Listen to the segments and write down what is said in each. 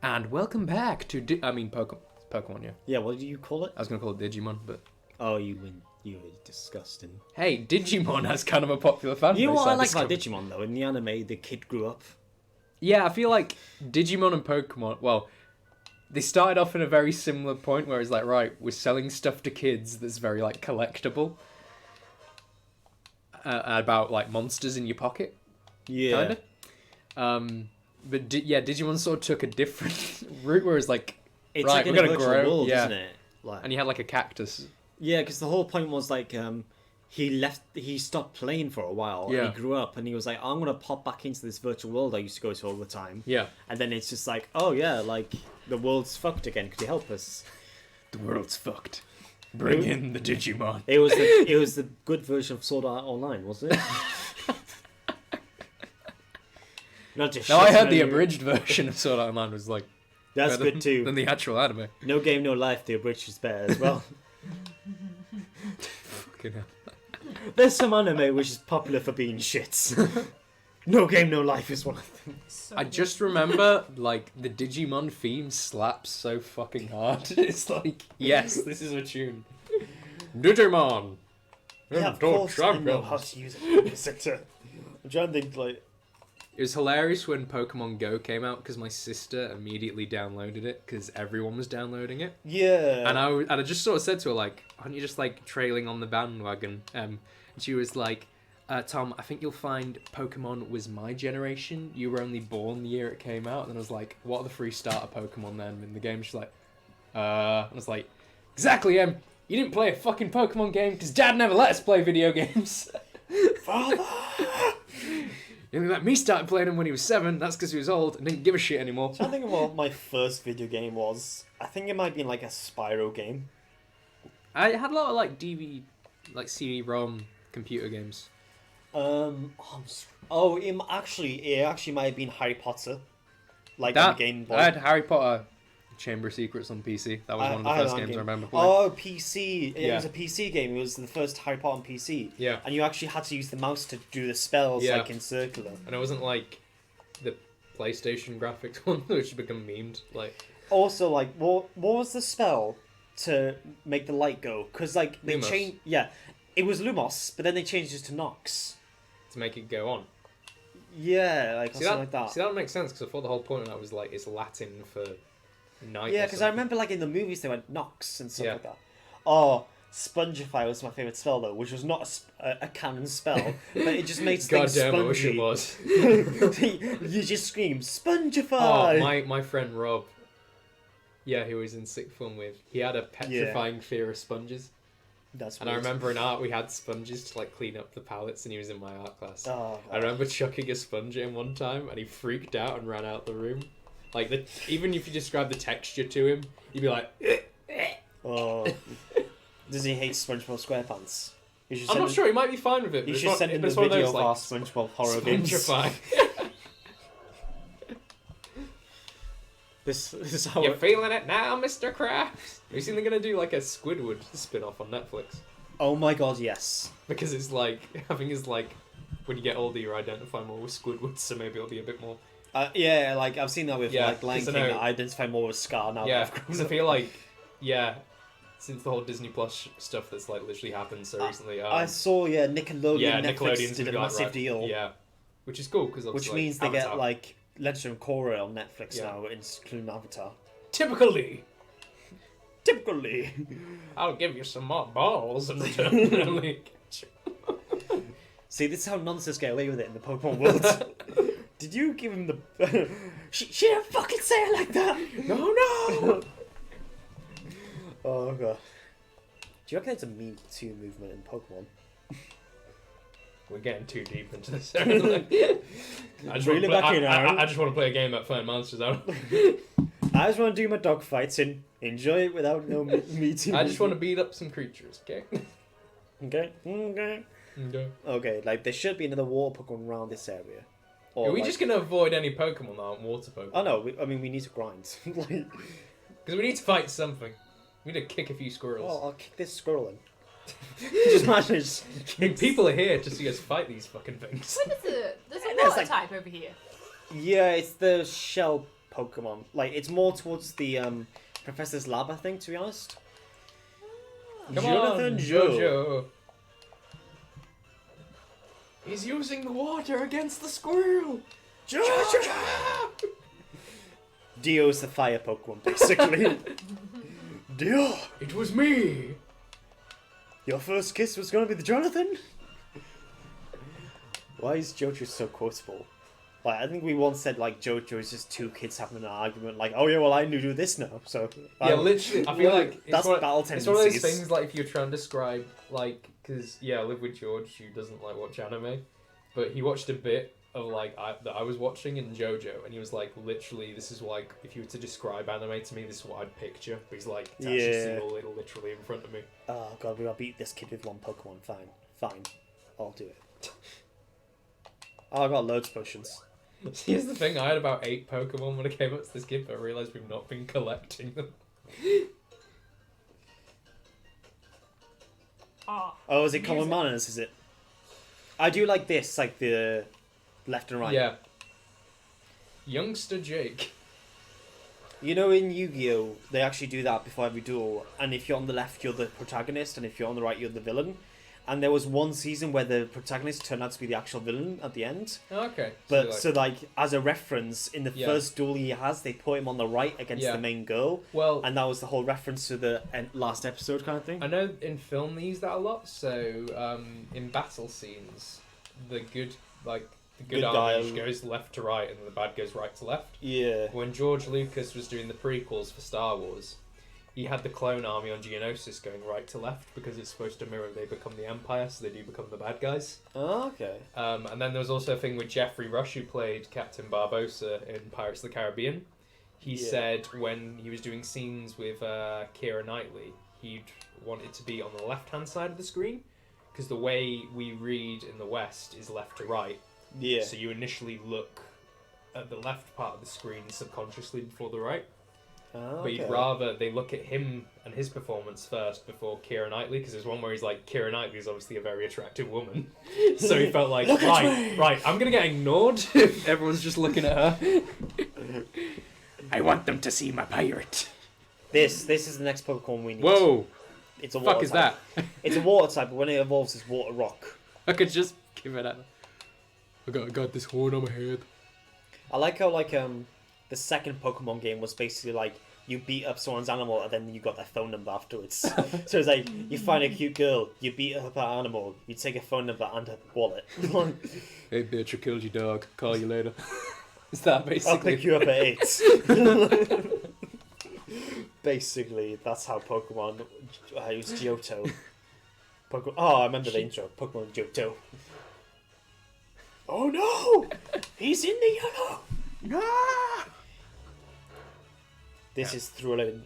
And welcome back to Pokemon, yeah. Yeah, what do you call it? I was gonna call it Digimon, but Oh, you were disgusting. hey, Digimon has kind of a popular fan base. You know what I like about discovered. Digimon though? In the anime, the kid grew up. Yeah, I feel like Digimon and Pokemon, well, they started off in a very similar point where it's like, right, we're selling stuff to kids that's very, like, collectible. About, like, monsters in your pocket, Yeah. kind of. But, Digimon sort of took a different route where it's like, It's right, like in we're a gonna virtual grow, world, yeah. isn't it? Like, And you had, like, a cactus. yeah, because the whole point was like, he stopped playing for a while, Yeah. and he grew up, and he was like, I'm gonna pop back into this virtual world I used to go to all the time. Yeah. And then it's just like, oh yeah, like, the world's fucked again, could you help us? The world's fucked. Bring in the Digimon. It was the good version of Sword Art Online, wasn't it? Not just Now, I shit heard on the you. abridged version of Sword Art Online was, like, That's better good too. than the actual anime. No Game, No Life, the abridged is better as well. Fucking hell. There's some anime which is popular for being shits. No Game, No Life is one of them. I just remember, like, the Digimon theme slaps so fucking hard. It's like, yes, this is a tune. Digimon! Yeah, of course I know how to use it. I'm trying to think, like... It was hilarious when Pokemon Go came out because my sister immediately downloaded it because everyone was downloading it. Yeah. And I just sort of said to her, like, aren't you just, like, trailing on the bandwagon? And she was like, Tom, I think you'll find Pokemon was my generation. You were only born the year it came out. And I was like, what are the free starter Pokemon then in the game? She's like, and I was like, exactly, you didn't play a fucking Pokemon game because Dad never let us play video games. Father! He only let me start playing them when he was 7. That's because he was old and didn't give a shit anymore. I think what my first video game was. I think it might be like a Spyro game. I had a lot of, like, CD-ROM computer games. It actually might have been Harry Potter, like on That, Game Boy. I had Harry Potter Chamber of Secrets on PC. That was one of the I had first it on games I game. remember playing. Oh, PC! It Yeah. was a PC game. It was the first Harry Potter on PC. Yeah. And you actually had to use the mouse to do the spells, Yeah. like in circular. And it wasn't like the PlayStation graphics one, which become memed. Like, Also, like, what was the spell to make the light go? Because like they Lumos. changed. Yeah, it was Lumos, but then they changed it to Nox. to make it go on. Yeah, like See, something like that. that makes sense because I thought the whole point of that was like it's Latin for night. Yeah, or because I something. remember like in the movies they went Nox and stuff Yeah. like that. Oh, Spongify was my favourite spell though, which was not a canon spell, but it just makes God things damn, I wish it spongy. was. You just scream Spongify. Oh, my friend Rob. Yeah, who was in sixth form with. He had a petrifying fear of sponges. That's And I weird. remember in art we had sponges to like clean up the palettes, and he was in my art class. Oh, I remember chucking a sponge at him one time, and he freaked out and ran out the room. Like even if you describe the texture to him, he'd be like, oh. Does he hate SpongeBob SquarePants? You should I'm send not him- sure. He might be fine with it. You but should send him the it's one of video those, of our like, SpongeBob horror games. Spongify. This is how You feeling it now, Mr. Krabs? Have you seen they're gonna do like a Squidward spin-off on Netflix? Oh my god, yes. Because it's like I think it's like when you get older, you identify more with Squidward, so maybe it'll be a bit more. Yeah, like I've seen that with Yeah, like Lion 'cause King. I know- I identify more with Scar now. Yeah, that I've grown because I up. feel like since the whole Disney Plus stuff that's like literally happened so recently. I saw Nickelodeon. yeah, Netflix Nickelodeon's did a got massive right. deal. Yeah, which is cool because Which means they get like Legend of Korra on Netflix Yeah. now, including Avatar. typically. Typically. I'll give you some more balls in return. Like, See, this is how nonsense get away with it in the Pokemon world. Did you give him the... she didn't fucking say it like that! no. Oh god. Do you reckon it's a Me Too movement in Pokemon? We're getting too deep into this. I just Reel it wanna back in, Aaron. I just want to play a game about fighting monsters out. I just want to do my dog fights and enjoy it without no Me Too I just want to movement. beat up some creatures, okay? Okay? Okay. Okay. Okay, like there should be another water Pokemon around this area. Or, Are we like- just going to avoid any Pokemon that aren't water Pokemon? Oh no, I mean we need to grind. Like, Because we need to fight something. We need to kick a few squirrels. oh, I'll kick this squirrel in. Just imagine just I mean, people are here to see us fight these fucking things. There's a There's water like- type over here. Yeah, it's the shell Pokemon. Like, it's more towards the Professor's Lab, I think, to be honest. Come Jonathan on, Joe. Jojo. He's using the water against the squirrel. Dio's the fire Pokemon, basically. Dio, It was me. your first kiss was gonna be the Jonathan? Why is Jojo so quotable? Like, I think we once said, like, Jojo is just two kids having an argument, like, oh yeah, well, I knew do this now, so... Yeah, literally. I feel like that's battle it's one of those tendencies. things, like, if you're trying to describe, like, because, yeah, I live with George, who doesn't, like, watch anime, but he watched a bit of, like, that I was watching in JoJo, and he was like, literally, this is, like, if you were to describe anime to me, this is what I'd picture. But he's like, it's actually Yeah. literally in front of me. Oh god, we gotta beat this kid with one Pokemon. Fine. I'll do it. Oh, I got loads of potions. Here's the thing, I had about 8 Pokemon when I came up to this kid, but I realised we've not been collecting them. Oh, is it common manners, is it? I do like this, like the left and right. Yeah. Youngster Jake. You know, in Yu-Gi-Oh, they actually do that before every duel, and if you're on the left, you're the protagonist, and if you're on the right, you're the villain. And there was one season where the protagonist turned out to be the actual villain at the end. Okay. But so like as a reference, in the Yeah. first duel he has, they put him on the right against Yeah. the main girl, well, and that was the whole reference to the last episode kind of thing. I know in film they use that a lot. So in battle scenes, the good Good army guy- goes left to right, and the bad goes right to left. Yeah. When George Lucas was doing the prequels for Star Wars, he had the clone army on Geonosis going right to left because it's supposed to mirror they become the Empire, so they do become the bad guys. Oh, okay. And then there was also a thing with Jeffrey Rush, who played Captain Barbossa in Pirates of the Caribbean. He Yeah. said when he was doing scenes with Keira Knightley, he'd want it to be on the left-hand side of the screen, because the way we read in the West is left to right. Yeah. So you initially look at the left part of the screen subconsciously before the right. Oh, But you'd rather they look at him and his performance first before Keira Knightley, because there's one where he's like, Keira Knightley is obviously a very attractive woman. So he felt like, right, I'm going to get ignored if everyone's just looking at her. I want them to see my pirate. This is the next Pokemon we need. Whoa, It's a fuck water is type. that? It's a water type, but when it evolves, it's water rock. I could just give it a... I got this horn on my head. I like how the second Pokemon game was basically like you beat up someone's animal and then you got their phone number afterwards. So it's like you find a cute girl, you beat up her animal, you take her phone number and her wallet. Hey bitch, I killed your dog. Call you later. Is that I'll basically... pick you up at 8. Basically, that's how Pokemon. I use Johto. Oh, I remember the intro. Pokemon Johto. Oh no! He's in the yellow. No! This is thrilling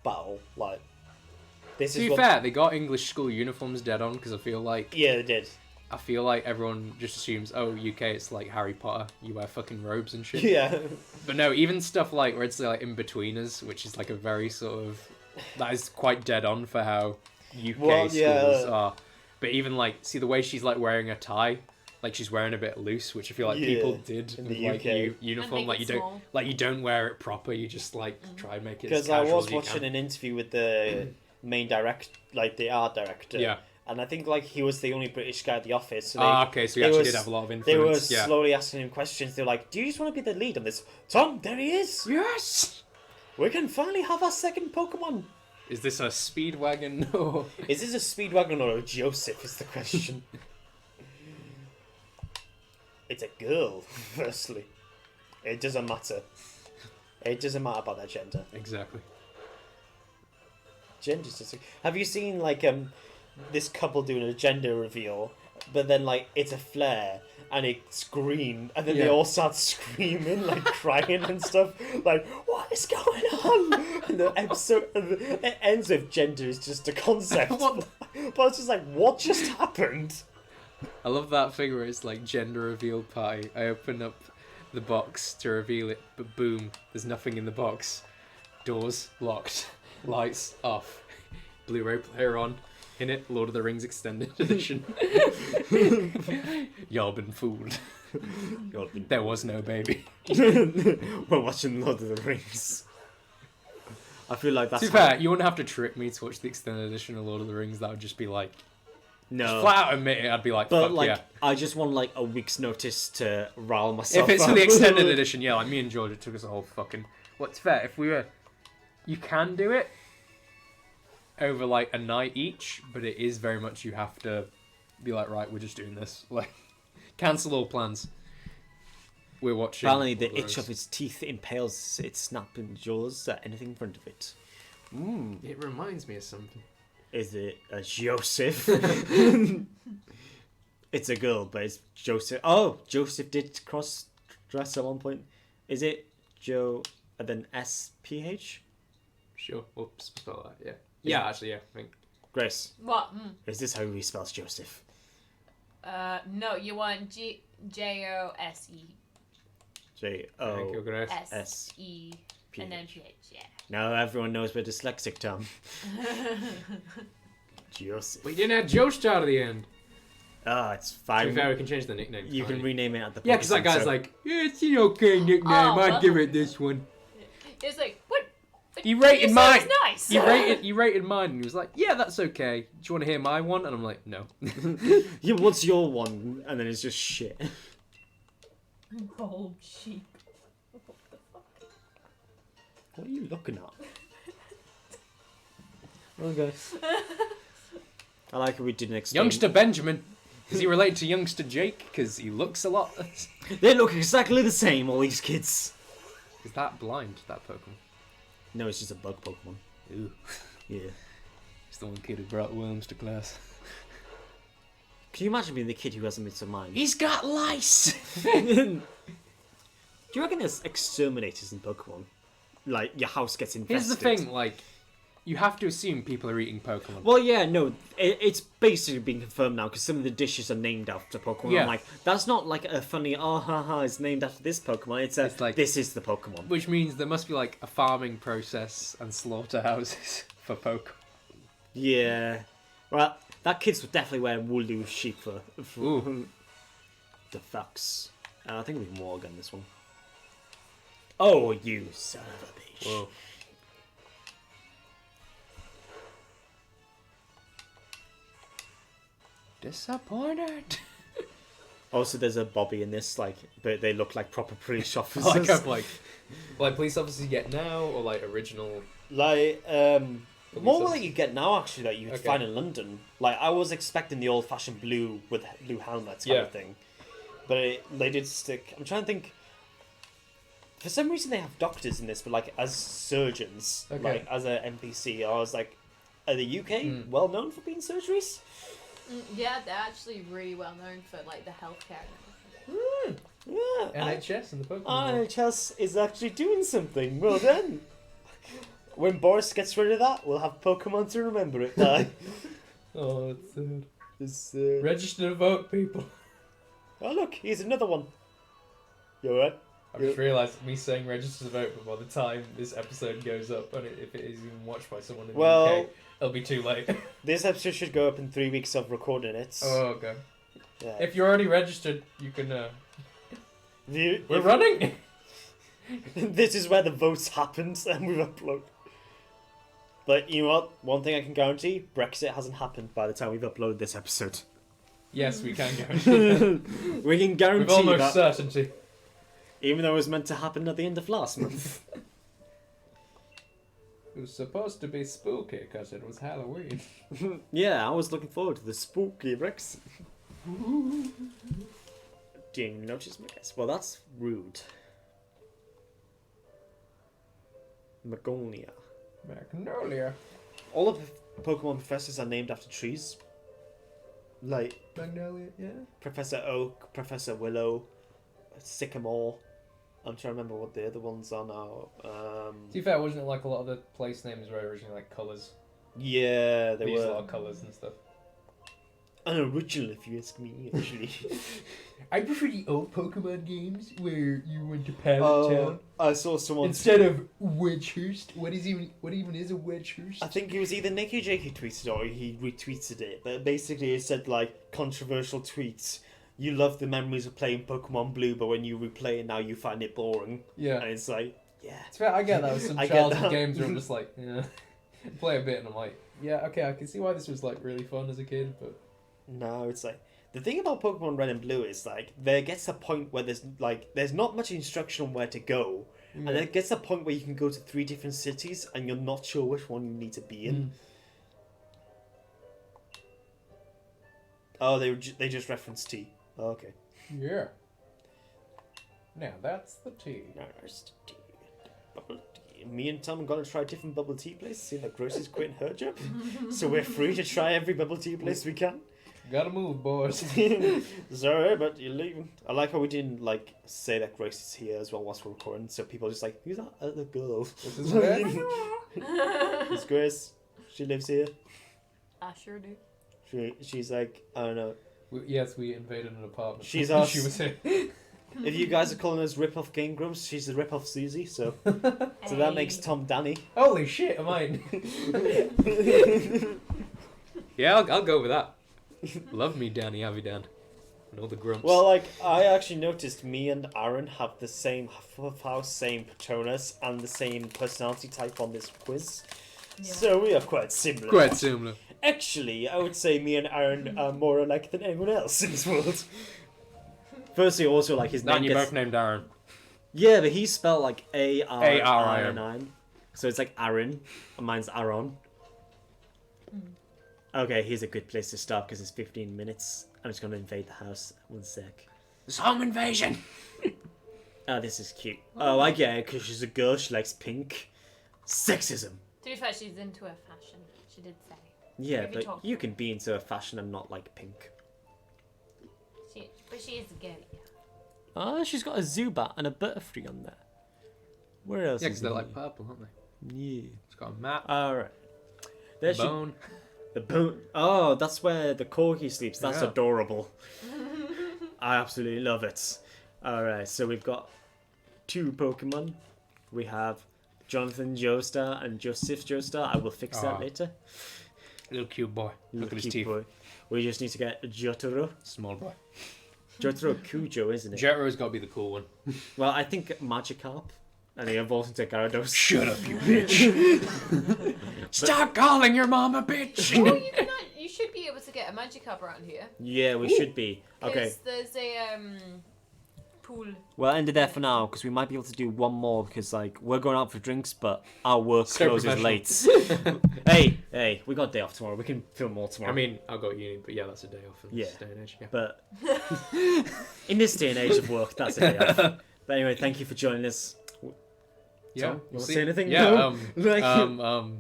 battle. Like this To is be what. fair, they got English school uniforms dead on, because I feel like Yeah, they did. everyone just assumes, oh, UK, it's like Harry Potter, you wear fucking robes and shit. Yeah. But no, even stuff like where it's like in-betweeners, which is like a very sort of... That is quite dead on for how UK schools are. But even like, see the way she's like wearing a tie, like she's wearing a bit loose, which I feel like people did in with the like UK. uniform. Like you don't wear it proper. You just like try and make it as Because I casual was as you watching can. an interview with the main the art director. Yeah. And I think like he was the only British guy at the office. So Okay, so he they actually was- did have a lot of They were influence. Yeah. slowly asking him questions. They were like, "Do you just want to be the lead on this?" Tom, there he is. Yes. We can finally have our second Pokemon. Is this a Speedwagon? No. Is this a Speedwagon or a Joseph? Is the question. It's a girl. Firstly, it doesn't matter. It doesn't matter about their gender. Exactly. Gender's just. Have you seen like this couple doing a gender reveal, but then like it's a flare and it's green, and then they Yeah. all start screaming, like crying and stuff, like what is going on? And the episode it ends with gender is just a concept. What But it's just like, what just happened? I love that thing where it's like gender reveal party. I open up the box to reveal it, but boom, there's nothing in the box. Doors locked, lights off, Blu-ray player on. In it, Lord of the Rings Extended Edition. Y'all been fooled. There was no baby. We're watching Lord of the Rings. I feel like that's To be fair, you wouldn't have to trick me to watch the Extended Edition of Lord of the Rings. That would just be like... no. Flat out admit it, I'd be like, But fuck like, yeah. I just want like a week's notice to rile myself. If it's up. for the Extended Edition, yeah, like me and George, it took us a whole fucking... Well, it's fair. If we were... You can do it over like a night each, but it is very much you have to be like, right, we're just doing this. Like, cancel all plans. We're watching. Apparently, the all itch those. of its teeth impales its snapping jaws at anything in front of it. It reminds me of something. Is it a Joseph? It's a girl, but it's Joseph. Oh, Joseph did cross dress at one point. Is it Joe and then SPH? Sure, we'll spell that, yeah. Yeah, actually, yeah, I think. Grace, What? is this how he spells Joseph? No, you want Jose. Thank you, Grace. SE. And then PH, yeah. Now everyone knows we're dyslexic, Tom. Joseph. We didn't have Joe Star at the end. Ah, it's To be fine. fair, we can change the nickname. You can Fine. rename it at the Yeah, because that guy's so- like, yeah, it's an okay nickname. Oh, I'd well. give it this one. It's like, what? He rated You said mine. it's nice. He rated mine, and he was like, yeah, that's okay. Do you want to hear my one? And I'm like, no. Yeah, what's your one? And then it's just shit. Bold sheep. What are you looking at? Okay. I like how we didn't explain. Youngster Benjamin. Is he related to Youngster Jake? Because he looks a lot. They look exactly the same, all these kids. Is that blind, that Pokemon? No, it's just a bug Pokemon. Ooh. Yeah. It's the one kid who brought worms to class. Can you imagine being the kid who hasn't been to mind? He's got lice! Do you reckon there's exterminators in Pokemon? Like, your house gets infested. Here's the thing, like, you have to assume people are eating Pokemon. Well, yeah, no, it's basically been confirmed now because some of the dishes are named after Pokemon. Yeah. I'm like, that's not like a funny, oh, haha, it's named after this Pokemon. It's like- this is the Pokemon. Which means there must be, like, a farming process and slaughterhouses for Pokemon. Yeah. Right, that kid's definitely wearing woolly sheep for Ooh. the fucks. I think we can walk on this one. Oh, you son of a bitch. Whoa. Disappointed. Also, there's a Bobby in this, like, but they look like proper police officers. like police officers you get now, or like original. Like, Police more officers. like you get now, actually, that you Okay. find in London. Like, I was expecting the old-fashioned blue with blue helmets kind Yeah. of thing, but they did stick. I'm trying to think. For some reason, they have doctors in this, but like as surgeons, Okay. like as a NPC. I was like, are the UK Mm. well known for being surgeries? Yeah, they're actually really well known for like the healthcare and everything. Yeah, NHS and the Pokemon. NHS is actually doing something. Well done. When Boris gets rid of that, we'll have Pokemon to remember it by. Oh, it's sad. It's, Register to vote, people. oh look, here's another one. You alright? I just realised me saying register to vote, but by the time this episode goes up, and if it is even watched by someone in the Well- UK, it'll be too late. This episode should go up in 3 weeks of recording it. Oh, okay. Yeah. If you're already registered, you can. We're We're running. This is where the votes happened, and we've uploaded. But you know what? One thing I can guarantee: Brexit hasn't happened by the time we've uploaded this episode. Yes, we can guarantee that. We can With guarantee almost that, certainty. even though it was meant to happen at the end of last month. It was supposed to be spooky because it was Halloween. Yeah, I was looking forward to the spooky Brexit. Do you notice my guess? Well, that's rude. Magonia. Magnolia. All of the Pokemon professors are named after trees. Like Magnolia, yeah. Professor Oak, Professor Willow, Sycamore. I'm trying to remember what the other ones are now. To be fair, wasn't it like a lot of the place names were originally like colours? Yeah, They they used a were. lot of colours and stuff. unoriginal, if you ask me. Actually, I prefer the old Pokemon games where you went to Pallet Town I saw someone. instead of Wedgehurst. What even is a Wedgehurst? I think it was either Nicky Jake who tweeted or he retweeted it, but basically it said like controversial tweets. You love the memories of playing Pokemon Blue, but when you replay it now, you find it boring. Yeah. And it's like, yeah. It's fair, I get that with some I get childhood that. games where I'm just like, yeah. Play a bit and I'm like, yeah, okay, I can see why this was like really fun as a kid, but No, it's like the thing about Pokemon Red and Blue is like there gets a point where there's not much instruction on where to go, and it gets a point where you can go to 3 different cities and you're not sure which one you need to be in. Mm. Oh, they just referenced tea. Oh, okay. Yeah. Now that's the tea. Nice tea. Bubble tea. Me and Tom are gonna try different bubble tea places. See that Grossy's quitting her job, so we're free to try every bubble tea place we can. Gotta move, boys. Sorry, but you're leaving. I like how we didn't like say that Grace is here as well whilst we're recording, so people are just like, who's that other girl? This is Grace? It's Grace. She lives here. I sure do. She's like, I don't know. Yes, we invaded an apartment. She's us. She was here. If you guys are calling us rip-off Game Grumps, she's the rip-off Susie, so that makes Tom Danny. Holy shit, am I? Yeah, I'll go with that. Love me, Danny Avidan. And all the grumps. Well, like, I actually noticed me and Aaron have the same Hufflepuff, same Patronus, and the same personality type on this quiz. Yeah. So we are quite similar. quite similar. Actually, I would say me and Aaron are more alike than anyone else in this world. Firstly, also, like, his No, name you're gets... both named Aaron. Yeah, but he's spelled, like, A-R-I-N. A-R-I-N. So it's like Aaron, and mine's Aaron. Okay, here's a good place to stop, because it's 15 minutes. I'm just going to invade the house. One sec. It's home invasion. Oh, this is cute. Oh, I get it, because she's a girl, she likes pink. Sexism. To be fair, she's into her fashion. She did say. Yeah, Maybe but talk. you can be into a fashion and not like pink. But she is a girl. Oh, she's got a Zubat and a Butterfree on there. Where else? Yeah, is because they're there? like purple, aren't they? Yeah. It's got a map, Alright. There she... bone. The bone. Oh, that's where the corgi sleeps. That's Yeah. adorable. I absolutely love it. Alright, so we've got 2 Pokemon. We have Jonathan Joestar and Joseph Joestar. I will fix that Aw. later. Little cute boy. Look at his Cute teeth. boy. We just need to get Jotaro. Small boy. Jotaro Kujo, isn't it? Jetro's got to be the cool one. Well, I think Magikarp. And he evolves into Gyarados. Shut up, you bitch. Stop calling your mom a bitch. Well, you should be able to get a Magikarp around here. Yeah, we should be. Okay. Because there's a pool. We'll end it there for now because we might be able to do one more because like we're going out for drinks, but our work So closes professional. late. hey, we got a day off tomorrow. We can film more tomorrow. I mean, I'll go to uni, but yeah, that's a day off in this Yeah. day and age. Yeah. but in this day and age of work, that's a day off. But anyway, thank you for joining us. Yeah, Tom, we'll you wanna see. say anything? Yeah, No? Like-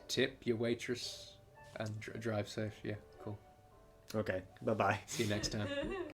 tip your waitress and drive safe. Yeah, cool. Okay, bye bye. See you next time.